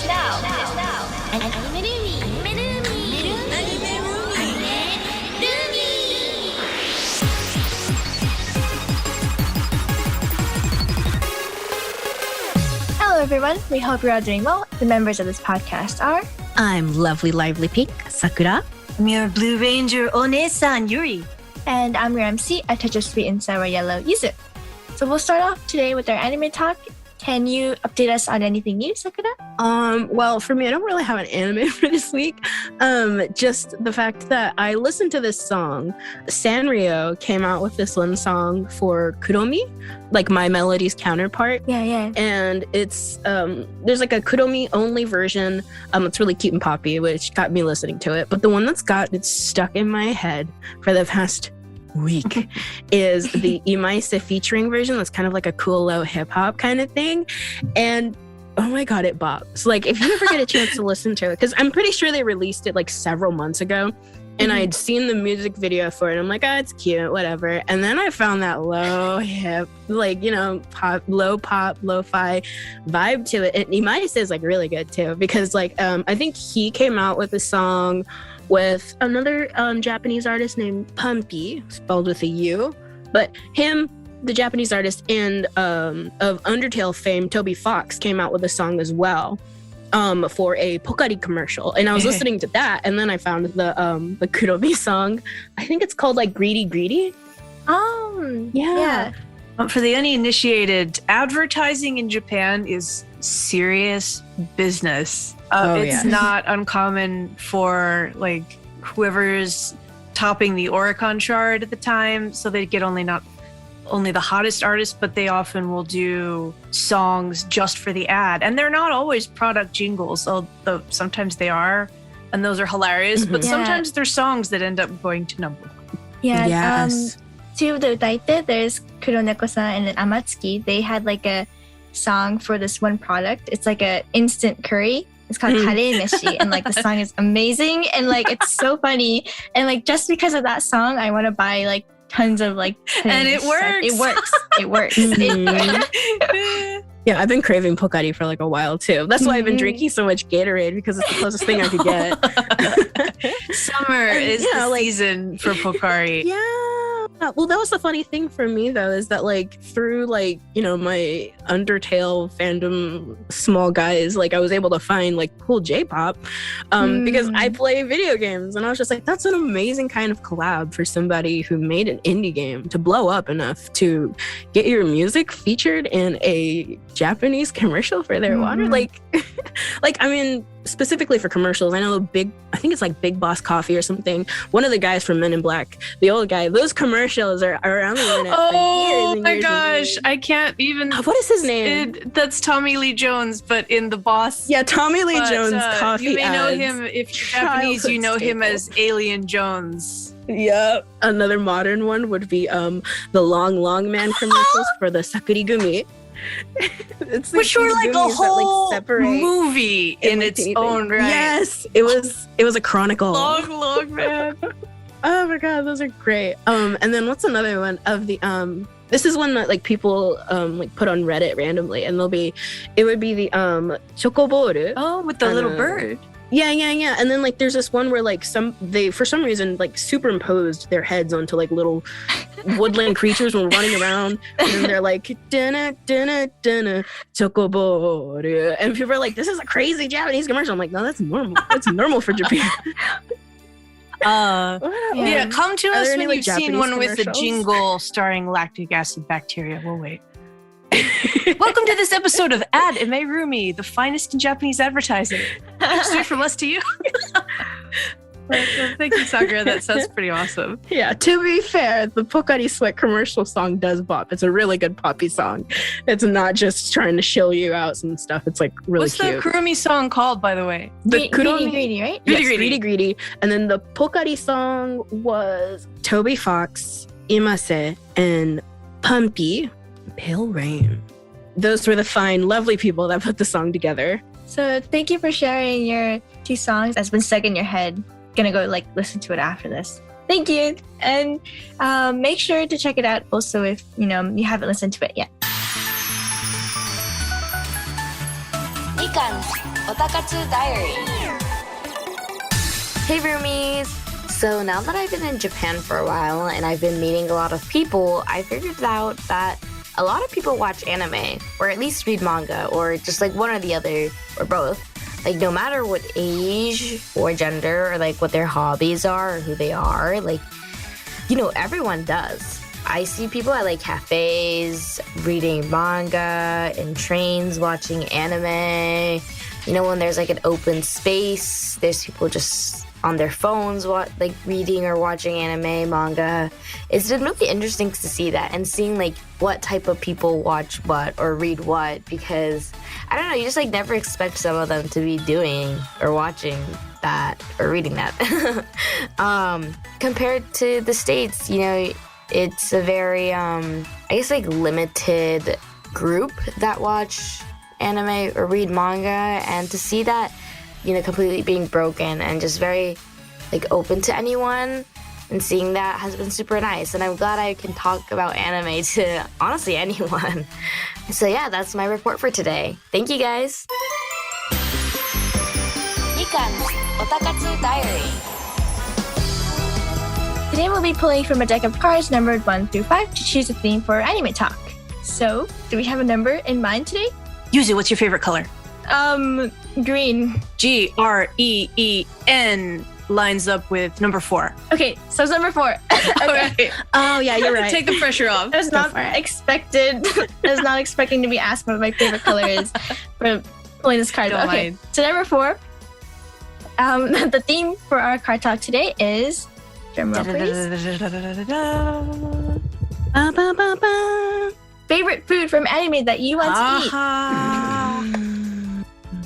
Hello everyone, we hope you're all doing well. The members of this podcast are... I'm lovely, lively pink, Sakura. I'm your Blue Ranger, One-san, Yuri. And I'm your MC, a touch of sweet and sour yellow, Yuzu. So we'll start off today with our anime talk. Can you update us on anything new, Sakura? Well, for me, I don't really have an anime for this week. Just the fact that I listened to this song. Sanrio came out with this one song for Kuromi, like My Melody's counterpart. Yeah. And it's, there's like a Kuromi only version. It's really cute and poppy, which got me listening to it. But the one it's stuck in my head for the past week is the Imaise featuring version. That's kind of like a cool low hip hop kind of thing. And oh my God, it bops. Like if you ever get a chance to listen to it, because I'm pretty sure they released it like several months ago. And I'd seen the music video for it. I'm like, it's cute, whatever. And then I found that low hip, like, pop, lo-fi vibe to it. And Imaise is like really good too, because like, I think he came out with a song with another Japanese artist named Pumpy, spelled with a U. But him, the Japanese artist, and of Undertale fame, Toby Fox, came out with a song as well for a Pocari commercial. And I was listening to that, and then I found the Kuromi song. I think it's called like Greedy Greedy. Oh, yeah. For the uninitiated, advertising in Japan is serious business. It's not uncommon for like whoever's topping the Oricon chart at the time, so they get not only the hottest artists, but they often will do songs just for the ad. And they're not always product jingles, although sometimes they are, and those are hilarious. But sometimes they're songs that end up going to number one. Yeah. Yes. Two of the Utaite, there's Kuroneko-san and Amatsuki. They had like a song for this one product. It's like a instant curry. It's called Kare Meshi, and like the song is amazing, and like it's so funny, and like just because of that song, I want to buy like tons of like things. And it works. It works. Yeah, I've been craving Pocari for like a while too. That's why I've been drinking so much Gatorade, because it's the closest thing I could get. Summer is the season for Pocari. Yeah. Well, that was the funny thing for me though, is that like through like, my Undertale fandom small guys, like I was able to find like cool J-pop because I play video games, and I was just like, that's an amazing kind of collab for somebody who made an indie game to blow up enough to get your music featured in a Japanese commercial for their water. Like I mean, specifically for commercials, I know I think it's like Big Boss Coffee or something. One of the guys from Men in Black, the old guy, those commercials are around the internet for years and my years gosh, I can't even. What is his name? That's Tommy Lee Jones, but in the Boss. Yeah, Tommy Lee Jones coffee. You may know him if you're Japanese. You know him as Alien Jones. Yep. Another modern one would be the Long Man commercials for the Sakurigumi. Which were like a whole movie in its own right. Yes, it was a chronicle. Long Man. Oh my God, those are great. And then what's another one of the this is one that like people like put on Reddit randomly, and it would be the Chocoboru. Oh, with the little bird. Yeah. And then like there's this one where like they for some reason like superimposed their heads onto like little woodland creatures when running around, and then they're like dana chocoboru, and people are like, this is a crazy Japanese commercial. I'm like, no, that's normal. That's normal for Japan. Come to us when you've seen one with a commercials? jingle starring lactic acid bacteria. We'll wait. Welcome to this episode of Ad Roomy, the finest in Japanese advertising. Straight from us to you. Well, thank you, Sakura. That sounds pretty awesome. Yeah, to be fair, the Pocari Sweat commercial song does bop. It's a really good poppy song. It's not just trying to shill you out some stuff. It's like really cute. What's the Kurumi song called, by the way? The Greedy, right? Yes, Greedy. And then the Pocari song was Toby Fox, Imaise, and Pumpy, Pale Rain. Those were the fine, lovely people that put the song together. So thank you for sharing your two songs that's been stuck in your head. Gonna go like listen to it after this. Thank you. And make sure to check it out also if you haven't listened to it yet. Mikan OTA-KATSU DIARY. Hey Roomies! So now that I've been in Japan for a while and I've been meeting a lot of people, I figured out that a lot of people watch anime, or at least read manga, or just like one or the other, or both. Like no matter what age or gender, or like what their hobbies are, or who they are, like, you know, everyone does. I see people at like cafes reading manga, in trains watching anime. You know, when there's like an open space, there's people just on their phones like reading or watching anime, manga. It's been really interesting to see that and seeing like what type of people watch what or read what, because I don't know, you just like never expect some of them to be doing or watching that or reading that. Compared to the States, you know, it's a very, I guess, like limited group that watch anime or read manga, and to see that, you know, completely being broken and just very, like, open to anyone, and seeing that has been super nice. And I'm glad I can talk about anime to, honestly, anyone. So yeah, that's my report for today. Thank you, guys. Mikan's OTA-KATSU Diary. Today we'll be pulling from a deck of cards numbered 1 through 5 to choose a theme for anime talk. So, do we have a number in mind today? Yuzu, what's your favorite color? Green. Green lines up with number 4. Okay, so it's number 4. Okay. Oh yeah, you're right. Take the pressure off. I was not expected. I was not expecting to be asked what my favorite color is for pulling this card. Don't Okay, mind. so number 4. The theme for our card talk today is, drum roll please, favorite food from anime that you want to eat.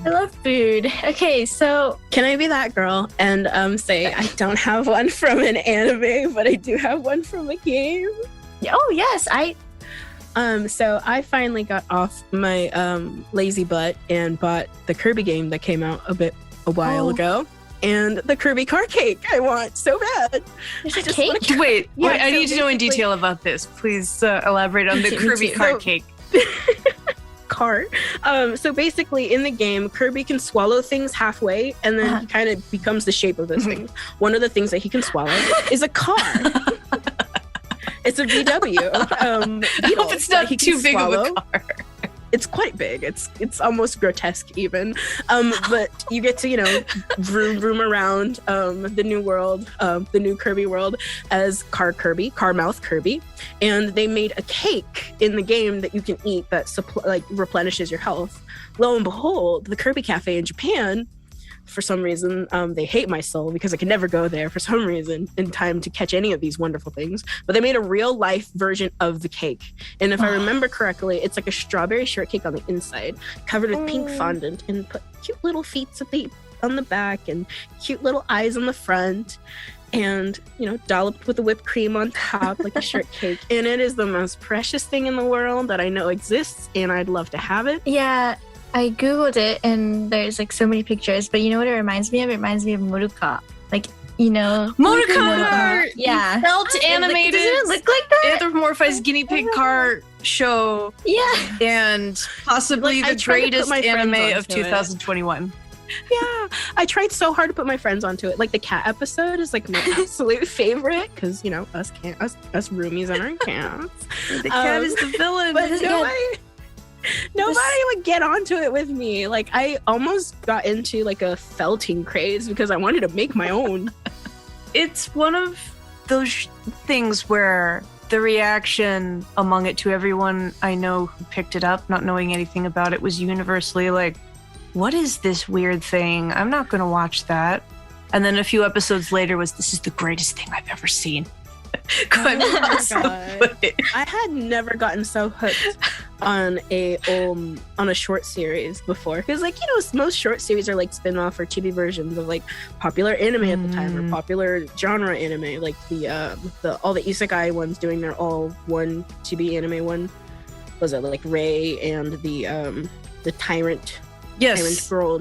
I love food. Okay, so Can I be that girl and say I don't have one from an anime, but I do have one from a game? oh yes, So I finally got off my lazy butt and bought the Kirby game that came out a while ago, and the Kirby car cake I want so bad. there's a cake. Wait, Yeah, I so need to know in basically- detail about this. Please elaborate on the Me Kirby too. card cake. Car. So basically in the game, Kirby can swallow things halfway, and then he kind of becomes the shape of those things. One of the things that he can swallow is a car. It's a VW. I hope it's not too big of a car. It's quite big. It's almost grotesque even. But you get to, you know, room around the new world, the new Kirby world as Car Mouth Kirby. And they made a cake in the game that you can eat that replenishes your health. Lo and behold, the Kirby Cafe in Japan, for some reason, they hate my soul because I can never go there for some reason in time to catch any of these wonderful things. But they made a real life version of the cake. And if I remember correctly, it's like a strawberry shortcake on the inside, covered with pink fondant, and put cute little feet on the back and cute little eyes on the front. And, you know, dolloped with the whipped cream on top like a shortcake. And it is the most precious thing in the world that I know exists, and I'd love to have it. Yeah, I googled it and there's like so many pictures, but you know what it reminds me of? It reminds me of Moruka. Like, you know, Moruka! Yeah. Felt animated. Doesn't it look like that? Anthropomorphized guinea pig car show, Yeah. and possibly Like, I the tried to put greatest my friends anime onto of 2021. Yeah, I tried so hard to put my friends onto it. Like the cat episode is like my absolute favorite because, you know, us roomies and our cats. The cat is the villain. But nobody would get onto it with me. Like I almost got into like a felting craze because I wanted to make my own. It's one of those things where the reaction among it to everyone I know who picked it up, not knowing anything about it, was universally like, what is this weird thing? I'm not going to watch that. And then a few episodes later was, this is the greatest thing I've ever seen. I had never gotten so hooked on a short series before, because like, you know, most short series are like spin-off or TV versions of like popular anime at the time, or popular genre anime, like the all the isekai ones doing their all one TV anime one. Was it like Ray and the tyrant? Yes, Tyrant girl.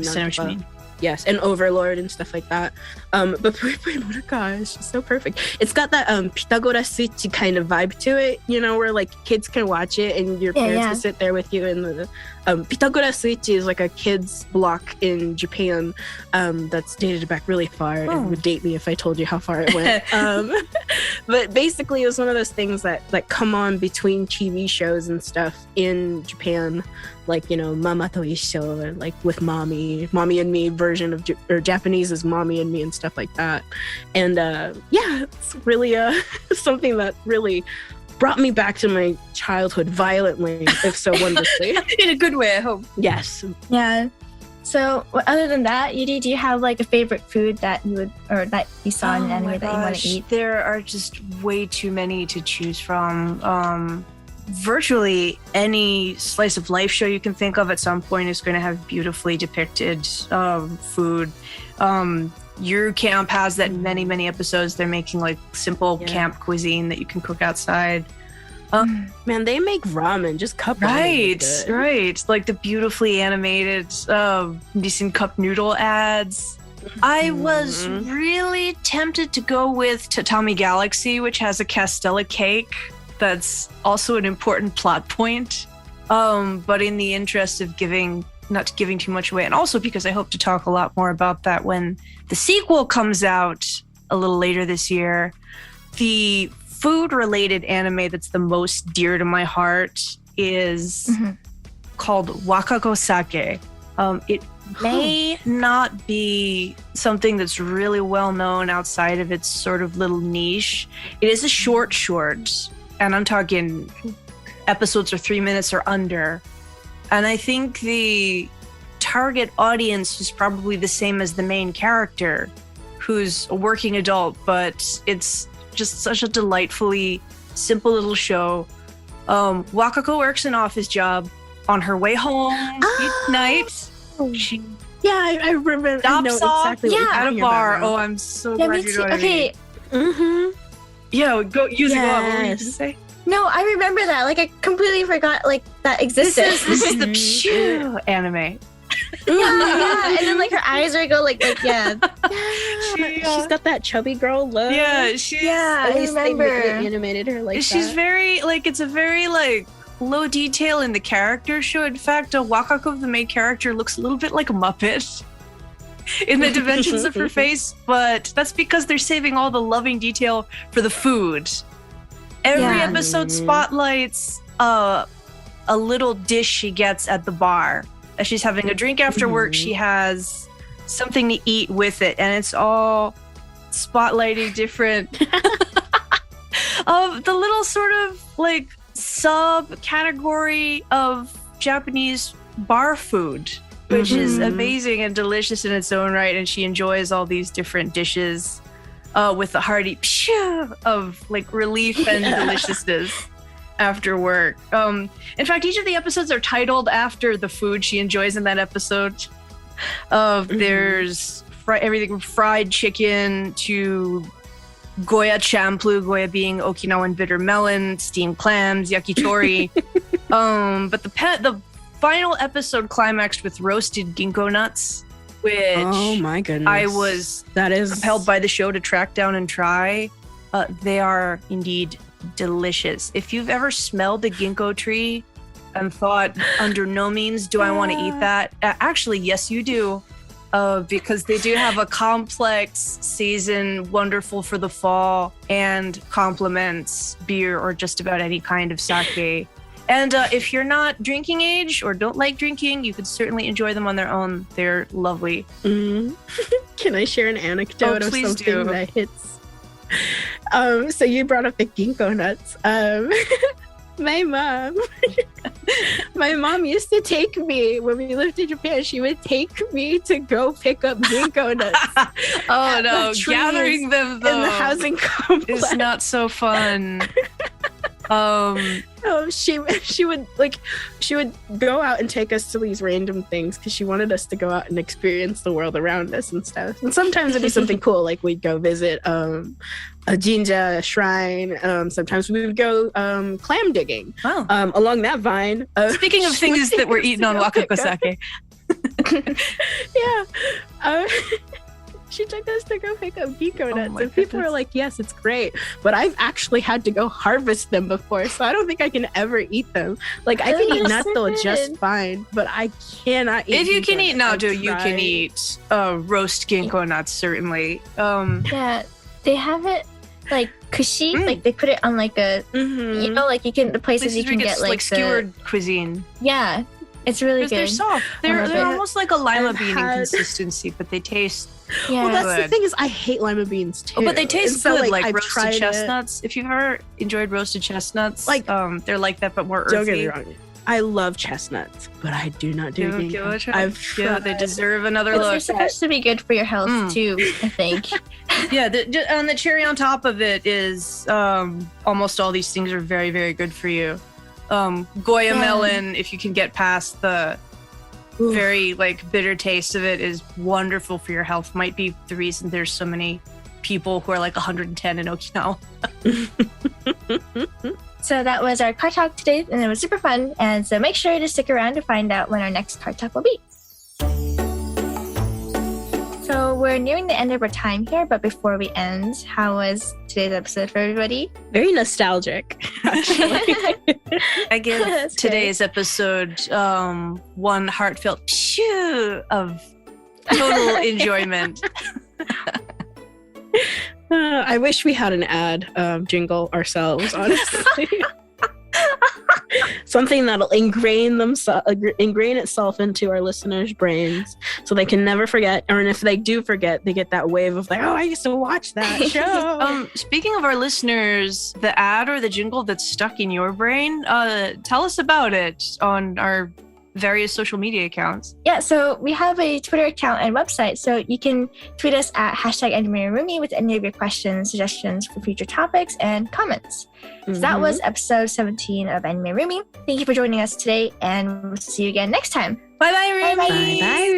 Yes, and Overlord and stuff like that. But Pui Pui Monoka is just so perfect. It's got that Pythagoras Switch kind of vibe to it, you know, where like kids can watch it and your parents can sit there with you. And the Pythagoras Switch is like a kids block in Japan that's dated back really far. It would date me if I told you how far it went. But basically, it was one of those things that like come on between TV shows and stuff in Japan, like, you know, Mama to Issho, or like with Mommy and Me version of or Japanese is Mommy and Me and stuff like that. And it's really something that really brought me back to my childhood violently, if so wonderfully. In a good way, I hope. Yes. Yeah. So other than that, Yuri, do you have like a favorite food that you would, or that you saw in an anime that you want to eat? There are just way too many to choose from. Virtually any slice of life show you can think of at some point is going to have beautifully depicted food. Your camp has that in many episodes. They're making like simple camp cuisine that you can cook outside. Man, they make ramen, just cup ramen. Right. Like the beautifully animated decent cup noodle ads. I was really tempted to go with Tatami Galaxy, which has a Castella cake. That's also an important plot point. But in the interest of not giving too much away, and also because I hope to talk a lot more about that when the sequel comes out a little later this year. The food-related anime that's the most dear to my heart is called Wakako Sake. It may not be something that's really well known outside of its sort of little niche. It is a short, and I'm talking episodes are 3 minutes or under. And I think the target audience is probably the same as the main character, who's a working adult, but it's just such a delightfully simple little show. Wakako works an office job. On her way home each night, she I remember. stops off exactly at a bar. I'm so glad you know what I mean. Okay. Yeah, go use it. What were you going to say? No, I remember that. Like, I completely forgot like that existed. This is the Pshoo anime. Yeah. And then like her eyes are go like yeah. She's got that chubby girl look. Yeah, I remember. They animated her like she's that. very like it's a very like low detail in the character show. In fact, Wakako, the main character, looks a little bit like a Muppet in the dimensions of her face, but that's because they're saving all the loving detail for the food. Every episode spotlights a little dish she gets at the bar. As she's having a drink after work, she has something to eat with it, and it's all spotlighting different of the little sort of like subcategory of Japanese bar food, which is amazing and delicious in its own right. And she enjoys all these different dishes with a hearty pshh of like relief and deliciousness after work. In fact, each of the episodes are titled after the food she enjoys in that episode. There's everything from fried chicken to Goya champlu, Goya being Okinawan bitter melon, steamed clams, yakitori. But the final episode climaxed with roasted ginkgo nuts, which oh my goodness, I was compelled by the show to track down and try. They are indeed delicious. If you've ever smelled a ginkgo tree and thought, under no means do I want to eat that, actually, yes, you do. Because they do have a complex season, wonderful for the fall, and complements beer or just about any kind of sake. And if you're not drinking age or don't like drinking, you could certainly enjoy them on their own. They're lovely. Can I share an anecdote of something that hits? So you brought up the ginkgo nuts. My mom used to take me when we lived in Japan. She would take me to go pick up ginkgo nuts. Oh no, gathering them though in the housing complex is not so fun. She would go out and take us to these random things because she wanted us to go out and experience the world around us and stuff. And sometimes it'd be something cool, like we'd go visit a jinja, a shrine. Sometimes we would go clam digging. Wow. Along that vine. Speaking of things that were eaten on Wakako Sake. Yeah. She took us to go pick up Geeko nuts, and people were like, yes, it's great. But I've actually had to go harvest them before, so I don't think I can ever eat them. Like, I can eat natto just fine, but I cannot eat If you can eat nuts. natto, you can eat roast ginkgo nuts, certainly. Yeah, they have it like kushi, like they put it on like a, you know, like you can, the places you can get like skewered cuisine. Yeah, it's really good. They're soft. They're almost like a lima bean in consistency, but they taste. Yeah. Well, that's the thing is, I hate lima beans too. Oh, but they taste good, like I've roasted tried chestnuts. If you've ever enjoyed roasted chestnuts, like they're like that, but more earthy. Don't get me wrong, I love chestnuts, but I do not do ginkgo. They deserve another look. They're supposed to be good for your health too, I think. Yeah, and the cherry on top of it is almost all these things are very, very good for you. Goya melon, if you can get past the very like bitter taste of it, is wonderful for your health. Might be the reason there's so many people who are like 110 in Okinawa. So that was our card talk today, and it was super fun. And so make sure to stick around to find out when our next card talk will be. So we're nearing the end of our time here, but before we end, how was today's episode for everybody? Very nostalgic, actually. I give today's episode one heartfelt phew of total enjoyment. I wish we had an ad jingle ourselves, honestly. Something that'll ingrain itself into our listeners' brains so they can never forget. Or if they do forget, they get that wave of like, oh, I used to watch that show. Speaking of our listeners, the ad or the jingle that's stuck in your brain, tell us about it on our various social media accounts. Yeah, so we have a Twitter account and website, so you can tweet us at #AnimeRoomy with any of your questions, suggestions for future topics, and comments. So that was episode 17 of Anime Roomy. Thank you for joining us today, and we'll see you again next time. Bye bye, Roomy. Bye bye.